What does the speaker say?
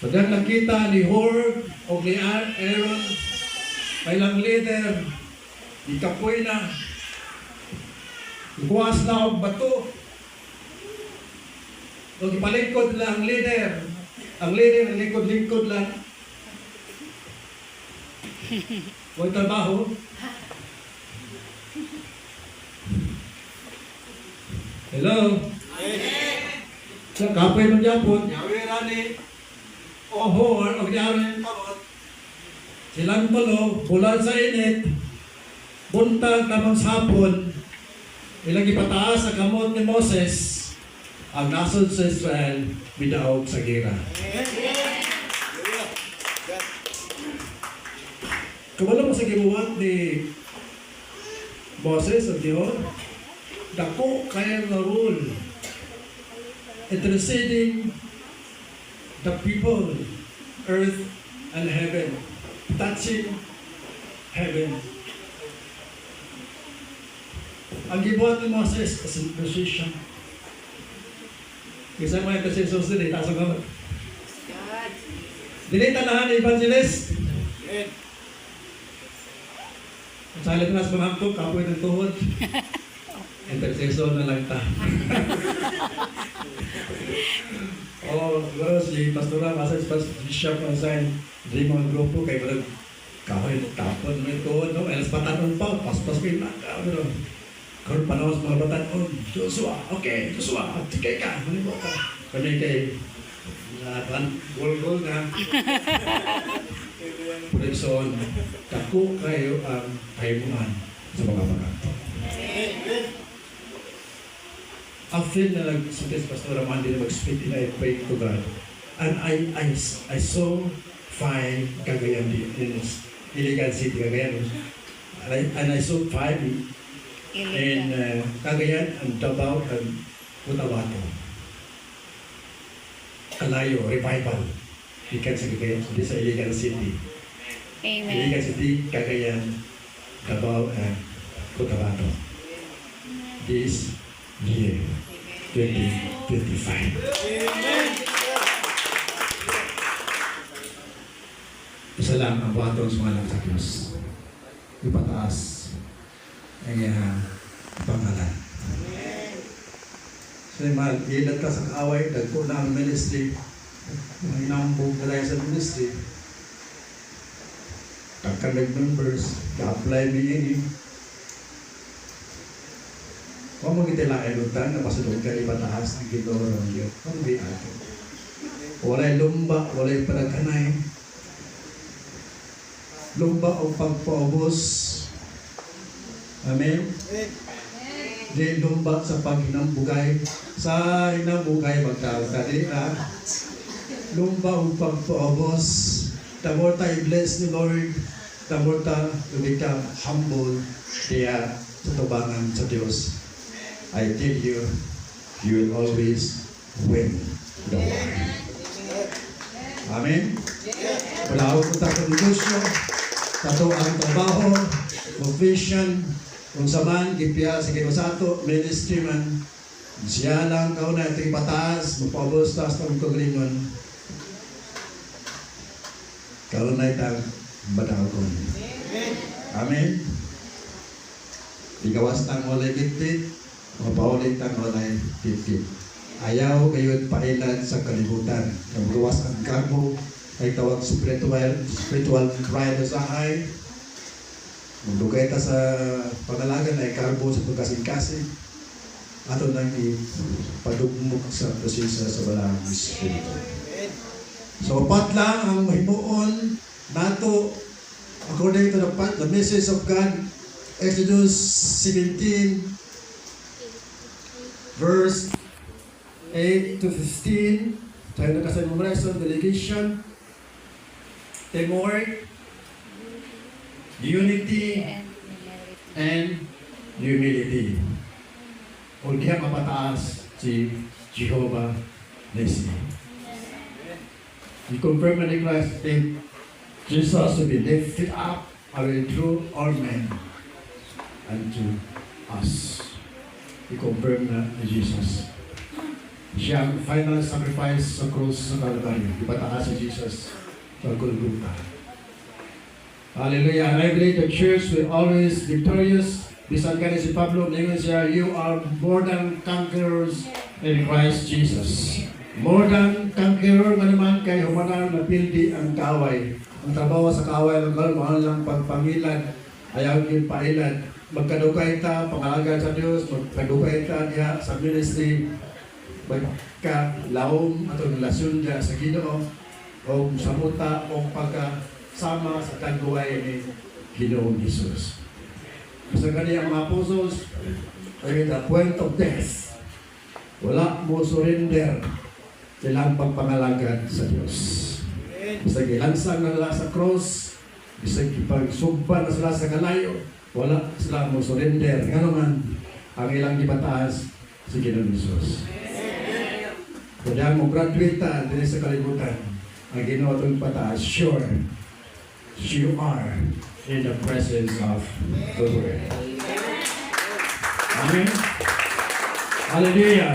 Pagkat nakita ni Hor o ni Aaron, may lang leader, ikapoy na, ikuwas na ang bato. O ipalingkod lang ang leader. Ang leader, lingkod-lingkod lang. Huwag trabaho. Hello? Sa kapoy ng Japon, yawira ni Ohor, o gyaran yung kamot. Silang tulo, bulan sa init, buntag tamang sapon, ilang ipataas ang kamot ni Moses, ang nasod sa Israel, bidaog sa gira. Kabalo mo sa gibuhat ni Moses o Diyon, dako kaya nga rule, interceding the people, earth and heaven, touching heaven. Ang gibuhat ni Moses as a musician. Isa mo yung kasi susunod, tasang kamot. Dili tanahan ni evangelist. Ang salit na sa mga angkog, kapoy ng tuhod. Intercession na lang ta. Siguro si Pastora, masas Bishop ang sign, hindi mga grupo, kaya parang kahoy, tapon, may tuhod, no? Elas patanon pa, paspas ko yung naka, pero karoon pa naman sa mga batanon, Joshua, okay, Joshua, tikay ka, manibo ka. Kanya kay, gol-gol na. Purison, dako kayo ang kaimuhan sa mga pagkanto. After na nag-suggest Pastor Amandi na mag-speak and I pray to God. And I saw five Cagayan in Iligan City, Cagayan. And I saw five in Cagayan and Davao and Cotabato. Kalayo, revival. Ikan sa Cagayan, hindi sa Iligan City. Amen. Iligan City, Cagayan, Davao and Cotabato. This year, 2025. Isa lang ang buhatong sumalang sa Diyos. Ipataas ang pangalan. So, ilan ka sa kaaway, dagpo na ang ministry, ang inambog na sa ministry, kakalag members, ka-apply mo yun. Kung mo kitilain utang na pasulong ka ipataas ng Ginoo ng Diyos, kung di ato. Walay lumba, walay panagkanay. Lumba o pagpaubos. Amen? Di lumba sa paghinambugay. Sa hinambugay, magkakadali na. Lumba o pagpaubos. The more tayo bless the Lord, the more tayo become humble kaya sa tubangan sa Diyos. I tell you, you will always win the war. Amen? Wala akong punta sa negosyo, tato ang trabaho, provision, kung saman, gipiya sa kinusato, ministry man, siya lang kao na ito pataas, magpabos taas ng kagalingon. Kao na itang badakon. Amen? Ikawas tang walay gittit, mapaulit ang walay titip. Ayaw kayo't pailan sa kalibutan. Ang luwas ang karbo ay tawag spiritual pride sa ahay. Magdugay ta sa pangalagan ay karbo sa pagkasing-kasing. Ato nang ipadugmok sa prosesa sa balang espiritu. So, pat lang ang himuon nato according to the message of God, Exodus 17 verse 8 to 15. Tayo na kasi memorize on delegation, teamwork, unity, and humility. O diya mapataas si Jehovah Nissi. I-confirm na ni Christ that Jesus will be lifted up and will draw all men unto us. I-confirm na ni Jesus. Siya ang final sacrifice sa cross sa Calvary. Ipataas si Jesus. Jesus sa Golgotha. Hallelujah. And I believe the church will always victorious. Bisan ka ni si Pablo, ningon siya, you are more than conquerors in Christ Jesus. More than conqueror ka naman kay humanang napildi ang kaaway. Ang trabaho sa kaaway, mahal lang pagpangilad, ayaw yung pailad. Magkadugay ta, pangalaga sa Diyos, magkadugay ta niya sa ministry, magkalaom at relasyon niya sa Ginoo, o samuta o pagkasama sa tagbuhay ni Ginoong Jesus. Sa kaniyang mga apostles, ay the point of death, wala mo surrender silang pagpangalagad sa Diyos. Basta gilansang na nila sa cross, basta ipagsugba na sila sa kalayo, wala sila mo surrender. Nga naman, ang ilang gibataas si Ginoong Jesus. Kaya mo graduate din sa kalibutan, ang Ginoo itong pataas, sure, you are in the presence of the Lord. Amen? Hallelujah.